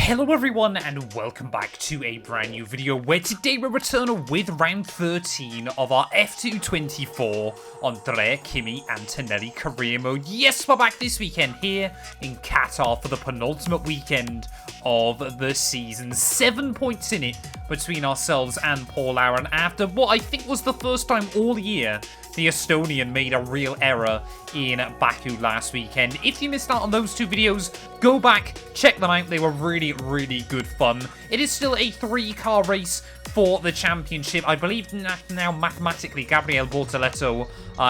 Hello everyone and welcome back to a brand new video where today we're returning with round 13 of our F224 on Kimi, Antonelli career mode. Yes, we're back this weekend here in Qatar for the penultimate weekend of the season. 7 points in it between ourselves and Paul Aron after what I think was the first time all year the Estonian made a real error in Baku last weekend. If you missed out on those two videos, go back, check them out. They were really good fun. It is still a 3-car race for the championship. I believe now mathematically Gabriele Bortoleto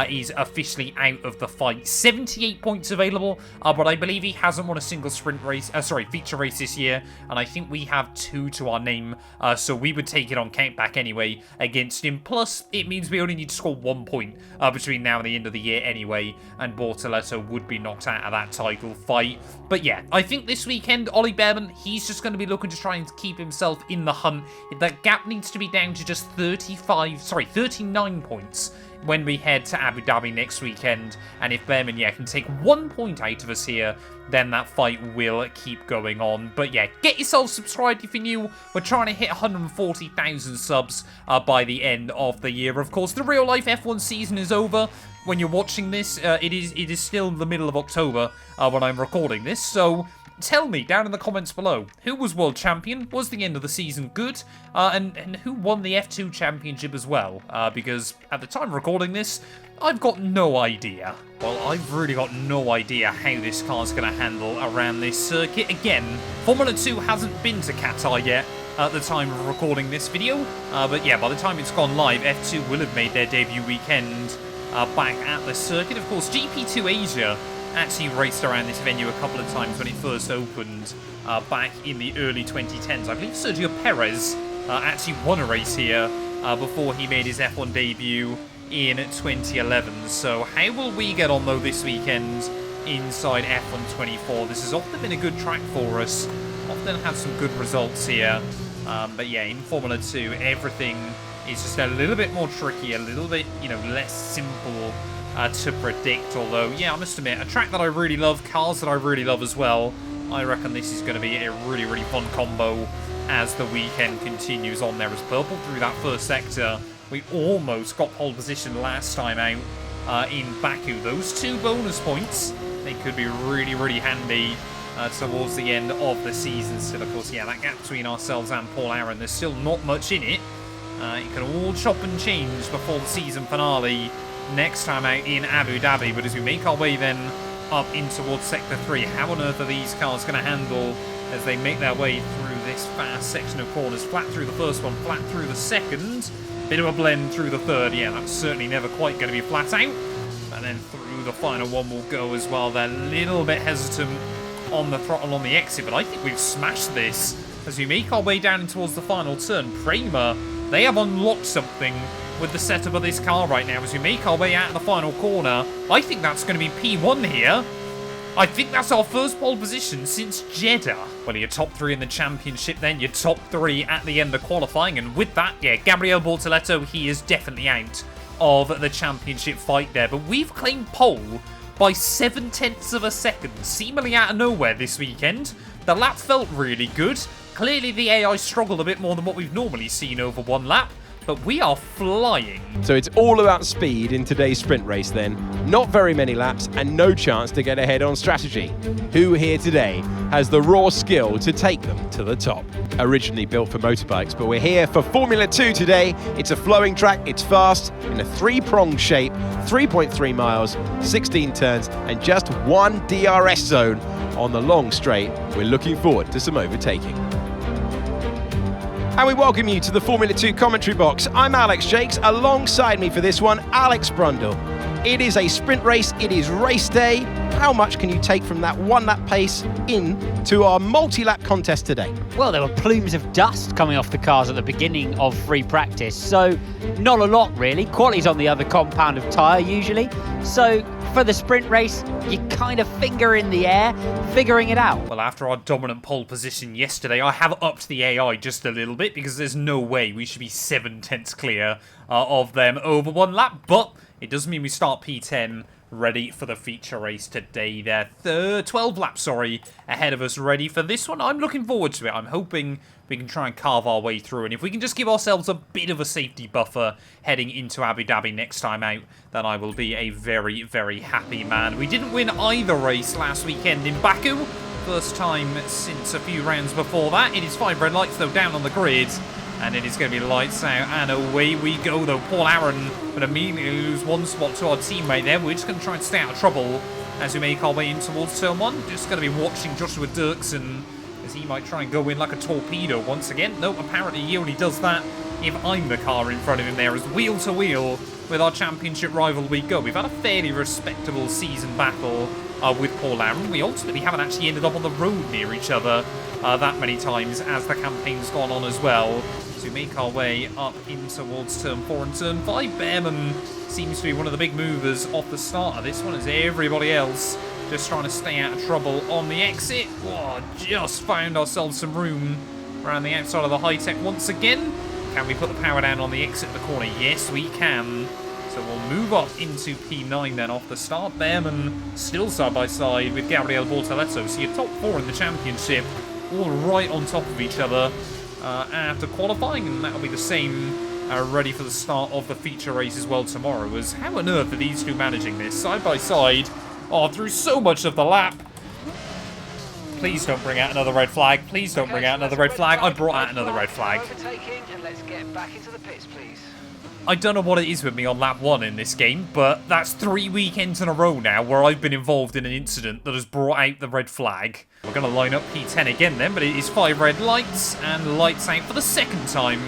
is officially out of the fight. 78 points available, but I believe he hasn't won a single sprint race, feature race this year, and I think we have 2 to our name, so we would take it on countback anyway against him. Plus, it means we only need to score 1 point between now and the end of the year anyway, and Bortoleto would be knocked out of that title fight. But yeah, I think this weekend, Ollie Behrman, he's just going to be looking to try and keep himself in the hunt. That gap needs to be down to just 39 points when we head to Abu Dhabi next weekend. And if Behrman, can take 1 point out of us here, then that fight will keep going on. But yeah, get yourself subscribed if you're new. We're trying to hit 140,000 subs by the end of the year. Of course, the real life F1 season is over. When you're watching this, it is still the middle of October when I'm recording this, so tell me down in the comments below, who was world champion? Was the end of the season good? And who won the F2 championship as well? Because at the time of recording this, I've got no idea. Well, I've really got no idea how this car's going to handle around this circuit. Again, Formula 2 hasn't been to Qatar yet at the time of recording this video. But yeah, by the time it's gone live, F2 will have made their debut weekend back at the circuit. Of course, GP2 Asia actually raced around this venue a couple of times when it first opened back in the early 2010s. I believe Sergio Perez actually won a race here before he made his F1 debut in 2011. So how will we get on though this weekend inside F1 24? This has often been a good track for us, often had some good results here. But yeah, in Formula 2, everything is just a little bit more tricky, a little bit, less simple to predict. Although, yeah, I must admit, a track that I really love, cars that I really love as well. I reckon this is going to be a really fun combo as the weekend continues on. There is purple through that first sector. We almost got pole position last time out in Baku. Those 2 bonus points, they could be really handy towards the end of the season. Still, of course, yeah, that gap between ourselves and Paul Aron, there's still not much in it. It can all chop and change before the season finale next time out in Abu Dhabi. But as we make our way then up in towards Sector 3, how on earth are these cars going to handle as they make their way through this fast section of corners? Flat through the first one, flat through the second, bit of a blend through the third. Yeah, that's certainly never quite going to be flat out. And then through the final one will go as well. They're a little bit hesitant on the throttle on the exit, but I think we've smashed this as we make our way down towards the final turn. Prema, they have unlocked something with the setup of this car right now as we make our way out of the final corner. I think that's going to be P1 here. I think that's our first pole position since Jeddah. Well, you're top 3 in the championship then, you're top 3 at the end of qualifying, and with that, yeah, Gabriele Bortoleto, he is definitely out of the championship fight there. But we've claimed pole by 0.7 of a second, seemingly out of nowhere this weekend. The lap felt really good. Clearly the AI struggled a bit more than what we've normally seen over one lap, but we are flying. So it's all about speed in today's sprint race then. Not very many laps and no chance to get ahead on strategy. Who here today has the raw skill to take them to the top? Originally built for motorbikes, but we're here for Formula 2 today. It's a flowing track, it's fast, in a 3-pronged shape, 3.3 miles, 16 turns, and just 1 DRS zone on the long straight. We're looking forward to some overtaking. And we welcome you to the Formula 2 commentary box. I'm Alex Jakes. Alongside me for this one, Alex Brundle. It is a sprint race, it is race day. How much can you take from that 1-lap pace into our multi-lap contest today? Well, there were plumes of dust coming off the cars at the beginning of free practice, so not a lot really. Quality's on the other compound of tyre usually. So for the sprint race, you kind of finger in the air, figuring it out. Well, after our dominant pole position yesterday, I have upped the AI just a little bit because there's no way we should be 7/10 clear of them over one lap. But it does mean we start P10 ready for the feature race today. They're 12 laps, sorry, ahead of us, ready for this one. I'm looking forward to it. I'm hoping we can try and carve our way through. And if we can just give ourselves a bit of a safety buffer heading into Abu Dhabi next time out, then I will be a very, very happy man. We didn't win either race last weekend in Baku. First time since a few rounds before that. It is 5 red lights, though, down on the grid. And it is going to be lights out, and away we go, though. Paul Aron would immediately lose one spot to our teammate there. We're just going to try and stay out of trouble as we make our way in towards turn 1. Just going to be watching Joshua Dirksen as he might try and go in like a torpedo once again. No, apparently he only does that if I'm the car in front of him there, as wheel to wheel with our championship rival we go. We've had a fairly respectable season battle with Paul Aron. We ultimately haven't actually ended up on the road near each other that many times as the campaign's gone on as well. To make our way up in towards turn 4 and turn 5. Behrman seems to be one of the big movers off the start of this one, as everybody else just trying to stay out of trouble on the exit. Whoa, just found ourselves some room around the outside of the high-tech once again. Can we put the power down on the exit of the corner? Yes, we can. So we'll move up into P9 then off the start. Behrman still side by side with Gabriel Bortoletto. So your top 4 in the championship, all right on top of each other after qualifying, and that'll be the same ready for the start of the feature race as well tomorrow. As how on earth are these two managing this side by side? Oh, through so much of the lap. Please don't bring out another red flag. Please don't bring out another red flag. I brought out another red flag. I don't know what it is with me on lap 1 in this game, but that's 3 weekends in a row now where I've been involved in an incident that has brought out the red flag. We're going to line up P10 again then, but it is 5 red lights and lights out for the second time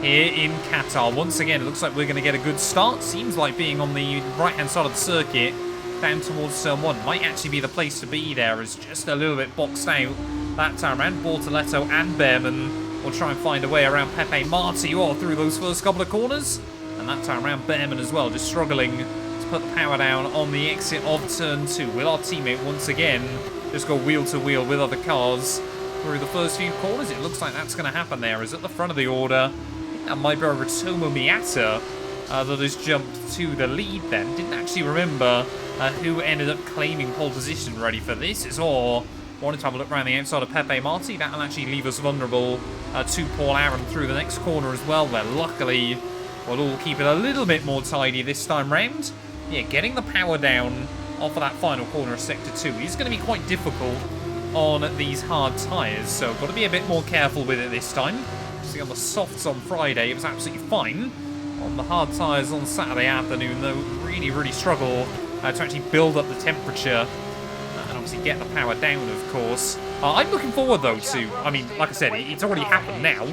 here in Qatar. Once again, it looks like we're going to get a good start. Seems like being on the right-hand side of the circuit down towards turn 1 might actually be the place to be there, as just a little bit boxed out that time around. Bortoletto and Behrman will try and find a way around Pepe Marti or through those first couple of corners. And that time around, Behrman as well, just struggling to put the power down on the exit of turn 2. Will our teammate once again just go wheel to wheel with other cars through the first few corners? It looks like that's going to happen there, as at the front of the order. I think that might be Ritomo Miata that has jumped to the lead then. Didn't actually remember who ended up claiming pole position ready for this. It's all wanted to have a look around the outside of Pepe Marti. That'll actually leave us vulnerable to Paul Aron through the next corner as well, where luckily we'll all keep it a little bit more tidy this time round. Yeah, getting the power down off of that final corner of Sector 2 is going to be quite difficult on these hard tyres, so got to be a bit more careful with it this time. See, on the softs on Friday, it was absolutely fine. On the hard tyres on Saturday afternoon, though, really, really struggle to actually build up the temperature and obviously get the power down, of course. I'm looking forward, though, to, I mean, like I said, it's already happened now,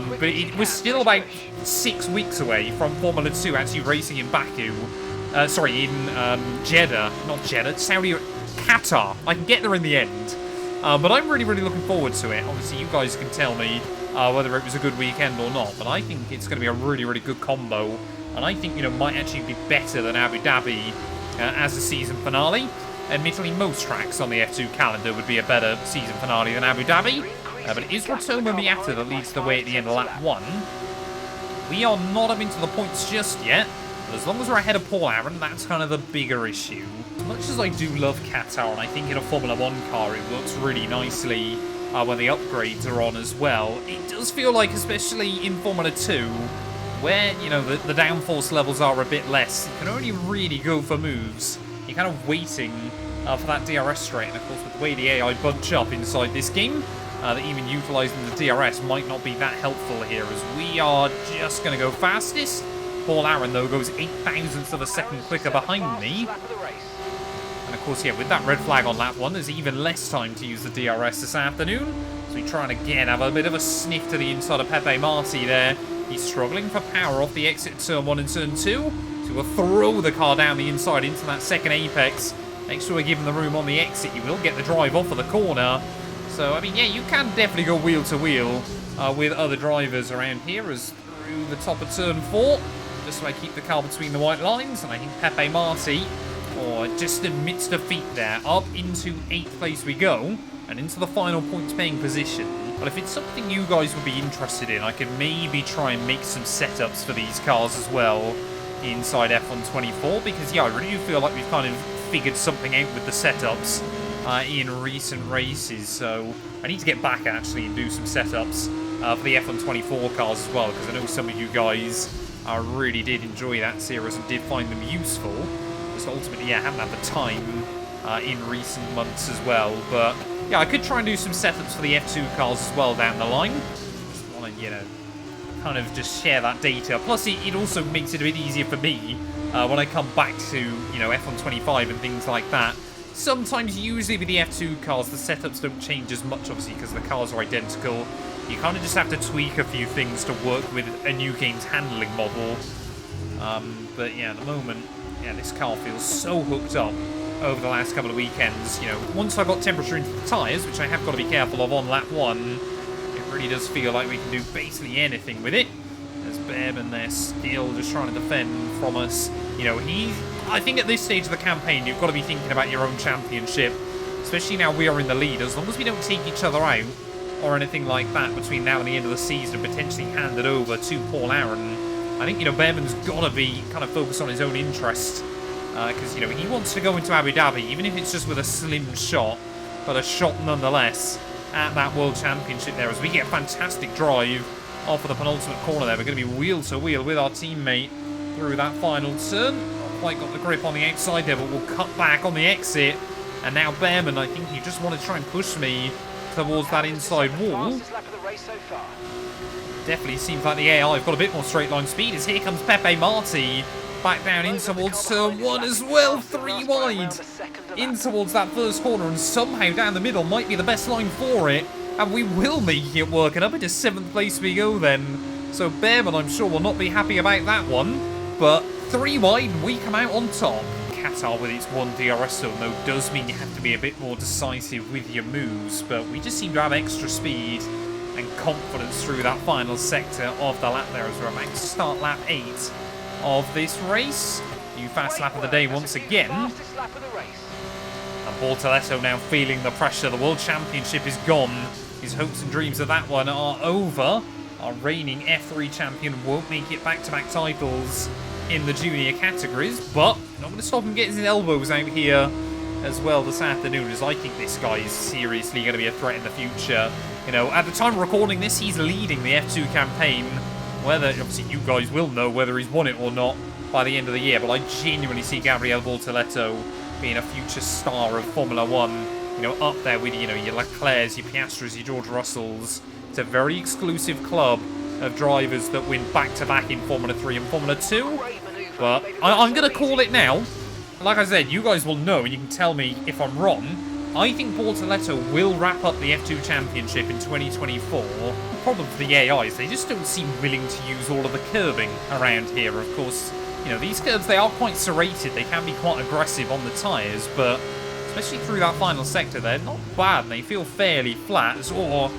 but we're still about 6 weeks away from Formula 2 actually racing in Baku. In Jeddah, not Jeddah, Qatar. I can get there in the end. But I'm really, really looking forward to it. Obviously, you guys can tell me whether it was a good weekend or not, but I think it's going to be a really, really good combo. And I think, might actually be better than Abu Dhabi as a season finale. Admittedly, most tracks on the F2 calendar would be a better season finale than Abu Dhabi. But it is Ritomo Miata that leads the way at the end of lap 1. We are not up into the points just yet. But as long as we're ahead of Paul Aron, that's kind of the bigger issue. As much as I do love Qatar, and I think in a Formula 1 car it works really nicely when the upgrades are on as well, it does feel like, especially in Formula 2, where, the downforce levels are a bit less, you can only really go for moves. You're kind of waiting for that DRS straight, and of course with the way the AI bunch up inside this game, that even utilising the DRS might not be that helpful here, as we are just going to go fastest. Paul Aron, though, goes 0.008 of a second quicker behind me. And of course, yeah, with that red flag on lap 1, there's even less time to use the DRS this afternoon. So we try and again have a bit of a sniff to the inside of Pepe Marti there. He's struggling for power off the exit turn 1 and turn 2. So we'll throw the car down the inside into that second apex. Make sure we're giving the room on the exit. You will get the drive off of the corner. So, I mean, yeah, you can definitely go wheel to wheel with other drivers around here, as through the top of turn 4. Just so I keep the car between the white lines. And I think Pepe Marti, just admits defeat there. Up into 8th place we go. And into the final points paying position. But if it's something you guys would be interested in, I could maybe try and make some setups for these cars as well. inside F124, because, yeah, I really do feel like we've kind of figured something out with the setups in recent races. So I need to get back, actually, and do some setups for the F124 cars as well, because I know some of you guys really did enjoy that series and did find them useful. Just ultimately, yeah, I haven't had the time in recent months as well. But, yeah, I could try and do some setups for the F2 cars as well down the line. Just want to, you know, kind of just share that data. Plus, it also makes it a bit easier for me when I come back to, you know, F125 and things like that. Sometimes, usually with the F2 cars, the setups don't change as much, obviously, because the cars are identical. You kind of just have to tweak a few things to work with a new game's handling model. But, yeah, at the moment, yeah, this car feels so hooked up over the last couple of weekends. You know, once I got temperature into the tyres, which I have got to be careful of on lap 1, it really does feel like we can do basically anything with it. There's Behrman there still just trying to defend from us. You know, I think at this stage of the campaign, you've got to be thinking about your own championship, especially now we are in the lead. As long as we don't take each other out or anything like that between now and the end of the season and potentially hand it over to Paul Aron, I think, you know, Behrman's got to be kind of focused on his own interest, because, you know, he wants to go into Abu Dhabi, even if it's just with a slim shot, but a shot nonetheless at that World Championship there, as we get a fantastic drive off of the penultimate corner there. We're going to be wheel to wheel with our teammate through that final turn. Not quite got the grip on the outside there, but we'll cut back on the exit. And now Behrman, I think you just want to try and push me towards that inside wall. Definitely seems like the AI have got a bit more straight line speed, as here comes Pepe Marti back down in towards turn 1 as well, 3 wide in towards that first corner, and somehow down the middle might be the best line for it, and we will make it work, and up into 7th place we go then. So Behrman, I'm sure, will not be happy about that one, but 3 wide and we come out on top. Qatar with its 1 DRS zone, though, does mean you have to be a bit more decisive with your moves, but we just seem to have extra speed and confidence through that final sector of the lap there, as we're about to start lap 8 of this race. New fast lap of the day once again. And Bortoletto now feeling the pressure. The World Championship is gone. His hopes and dreams of that one are over. Our reigning F3 champion won't make it back-to-back titles in the junior categories, but not going to stop him getting his elbows out here as well this afternoon, as I think this guy is seriously going to be a threat in the future. You know, at the time of recording this, he's leading the F2 campaign. Whether, obviously, you guys will know whether he's won it or not by the end of the year, but I genuinely see Gabriele Bortoletto being a future star of Formula 1, you know, up there with, you know, your Leclercs, your Piastris, your George Russells. It's a very exclusive club of drivers that win back-to-back in Formula 3 and Formula 2. But I'm going to call it now. Like I said, you guys will know, and you can tell me if I'm wrong. I think Bortoletto will wrap up the F2 Championship in 2024. The problem for the AIs, they just don't seem willing to use all of the curbing around here. Of course, you know, these curbs, they are quite serrated. They can be quite aggressive on the tyres, but especially through that final sector, they're not bad. They feel fairly flat. Or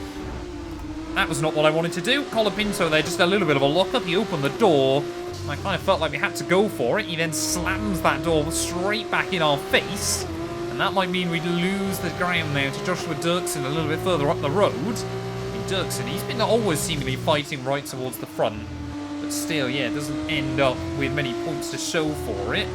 that was not what I wanted to do. Colapinto there, just a little bit of a lock-up. He opened the door. I kind of felt like we had to go for it. He then slams that door straight back in our face. And that might mean we'd lose the ground now to Joshua Dirksen a little bit further up the road. I mean, Dirksen, he's been always seemingly fighting right towards the front. But still, yeah, doesn't end up with many points to show for it.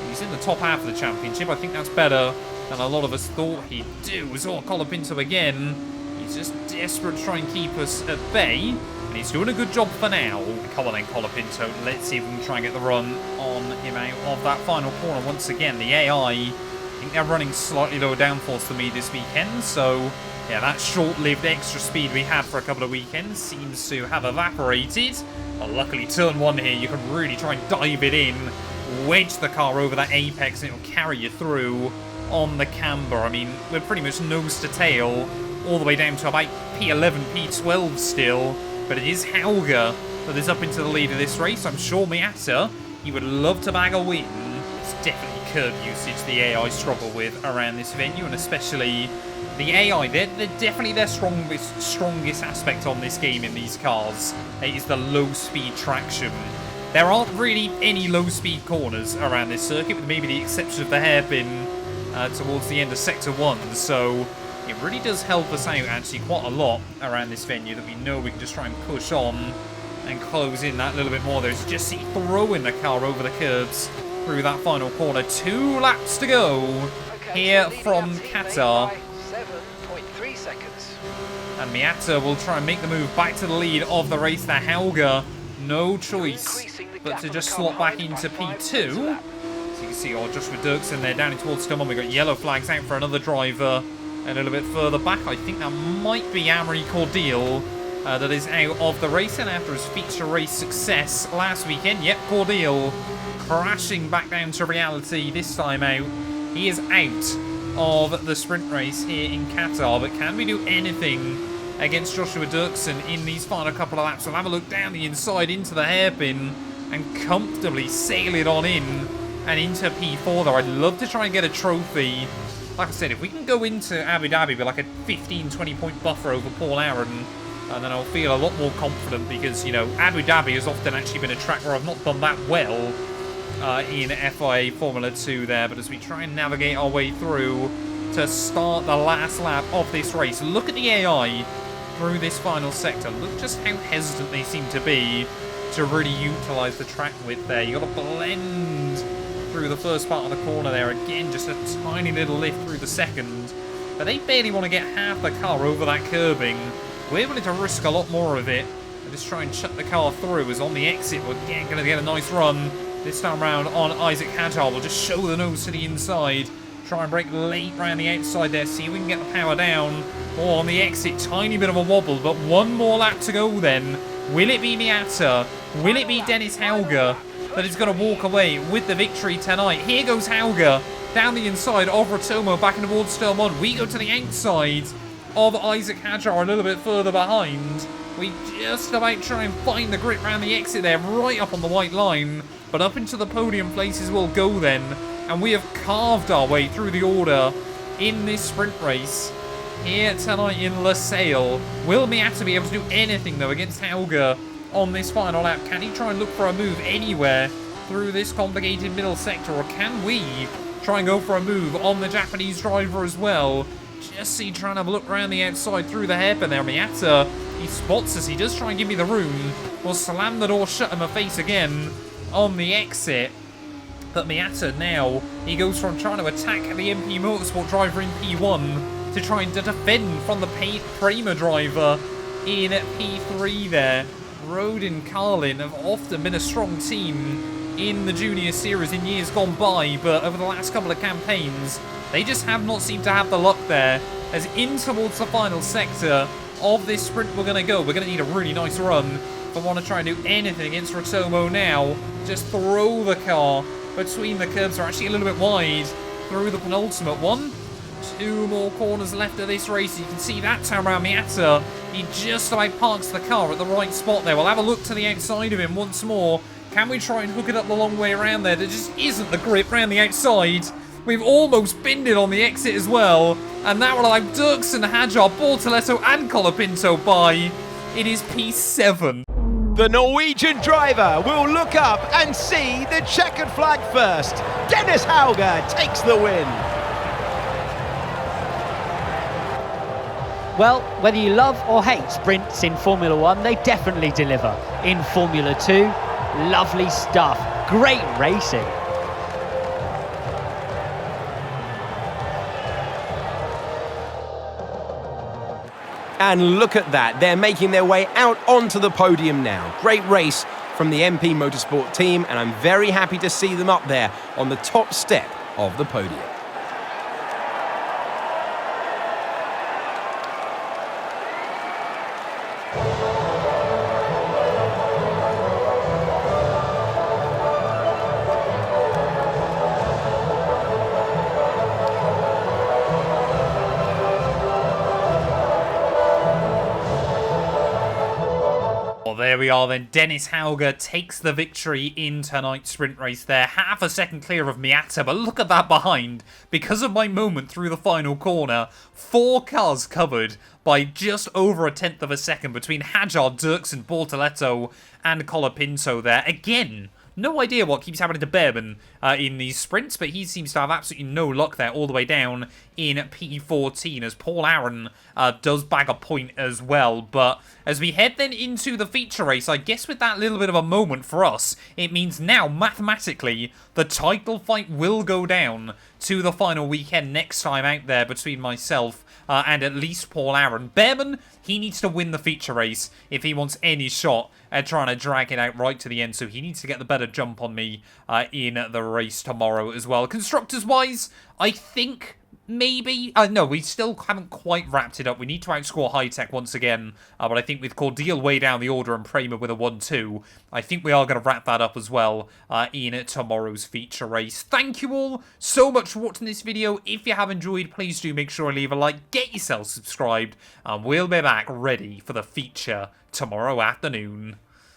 He's in the top half of the championship. I think that's better than a lot of us thought he'd do. So Colapinto again. He's just desperate to try and keep us at bay. And he's doing a good job for now. Come on then, Colapinto. Let's see if we can try and get the run on him out of that final corner once again. The AI, I think they're running slightly lower downforce than me this weekend. So, yeah, that short-lived extra speed we had for a couple of weekends seems to have evaporated. But luckily, turn 1 here, you can really try and dive it in. Wedge the car over that apex and it'll carry you through on the camber. I mean, we're pretty much nose to tail all the way down to about P11, P12 still. But it is Hauger that is up into the lead of this race. I'm sure Miata, he would love to bag a win. It's definitely curb usage the AI struggle with around this venue, and especially the AI. They're definitely their strongest aspect on this game in these cars. It is the low-speed traction. There aren't really any low-speed corners around this circuit, with maybe the exception of the hairpin towards the end of Sector 1. So it really does help us out, actually, quite a lot around this venue, that we know we can just try and push on and close in that little bit more. There's just see throwing the car over the curbs through that final corner. 2 laps to go here from Qatar. 7.3 seconds. And Miata will try and make the move back to the lead of the race there. Helga, no choice but to just slot back into P2. So you can see Joshua Dirksen there down towards Sturmon. We've got yellow flags out for another driver. A little bit further back, I think that might be Amory Cordial that is out of the race. And after his feature race success last weekend, yep, Cordial crashing back down to reality this time out. He is out of the sprint race here in Qatar, but can we do anything against Joshua Dirksen in these final couple of laps? We'll have a look down the inside into the hairpin and comfortably sail it on in and into P4 there. I'd love to try and get a trophy. Like I said, if we can go into Abu Dhabi with like a 15-20 point buffer over Paul Aron, and then I'll feel a lot more confident because, you know, Abu Dhabi has often actually been a track where I've not done that well in FIA Formula 2 there. But as we try and navigate our way through to start the last lap of this race, look at the AI through this final sector. Look just how hesitant they seem to be to really utilise the track width there. You've got to blend through the first part of the corner there. Again, just a tiny little lift through the second. But they barely want to get half the car over that curbing. We're willing to risk a lot more of it and just try and shut the car through. As on the exit, we're again going to get a nice run. This time round on Isaac Hadjar. We'll just show the nose to the inside. Try and break late round the outside there. See if we can get the power down. Or on the exit, tiny bit of a wobble. But one more lap to go then. Will it be Miata? Will it be Dennis Helga that is going to walk away with the victory tonight? Here goes Helga down the inside of Rotomo back in towards Sturmon. We go to the outside of Isaac Hadjar a little bit further behind. We just about try and find the grip round the exit there, right up on the white line. But up into the podium places we'll go then. And we have carved our way through the order in this sprint race here tonight in Losail. Will Miata be able to do anything though against Helga on this final lap? Can he try and look for a move anywhere through this complicated middle sector? Or can we try and go for a move on the Japanese driver as well? Just see trying to have a look around the outside through the hairpin there. Miata, he spots us. He does try and give me the room. We'll slam the door shut in my face again on the exit. But Miata now, he goes from trying to attack the MP Motorsport driver in P1 to trying to defend from the Prima driver in P3 there. Rode and Carlin have often been a strong team in the junior series in years gone by, but over the last couple of campaigns, they just have not seemed to have the luck there. As in towards the final sector of this sprint we're going to go. We're going to need a really nice run if I want to try and do anything against Rotomo now. Just throw the car between the curbs. Are actually a little bit wide through the penultimate one. 2 more corners left of this race. You can see that time around Miata. He just about parks the car at the right spot there. We'll have a look to the outside of him once more. Can we try and hook it up the long way around there? There just isn't the grip around the outside. We've almost binned it on the exit as well. And that will allow Dirksen, Hadjar, Bortoletto and Colapinto by. It is P7. The Norwegian driver will look up and see the checkered flag first. Dennis Helga takes the win. Well, whether you love or hate sprints in Formula 1, they definitely deliver. In Formula 2, lovely stuff. Great racing. And look at that, they're making their way out onto the podium now. Great race from the MP Motorsport team, and I'm very happy to see them up there on the top step of the podium. There we are then. Dennis Helga takes the victory in tonight's sprint race there. Half a second clear of Miata, but look at that behind. Because of my moment through the final corner, 4 cars covered by just over 1/10 of a second between Hadjar, Dirksen, Bortoletto and Colapinto there. Again, No idea what keeps happening to Behrman in these sprints, but he seems to have absolutely no luck there all the way down in P14 as Paul Aron does bag a point as well. But as we head then into the feature race, I guess with that little bit of a moment for us, it means now mathematically the title fight will go down to the final weekend next time out there between myself and at least Paul Aron. Behrman, he needs to win the feature race if he wants any shot at trying to drag it out right to the end, so he needs to get the better jump on me in the race tomorrow as well. Constructors-wise, I think maybe... no, we still haven't quite wrapped it up. We need to outscore High-Tech once again, but I think with Cordial way down the order and Prema with a 1-2, I think we are going to wrap that up as well in tomorrow's feature race. Thank you all so much for watching this video. If you have enjoyed, please do make sure to leave a like, get yourself subscribed, and we'll be back ready for the feature tomorrow afternoon.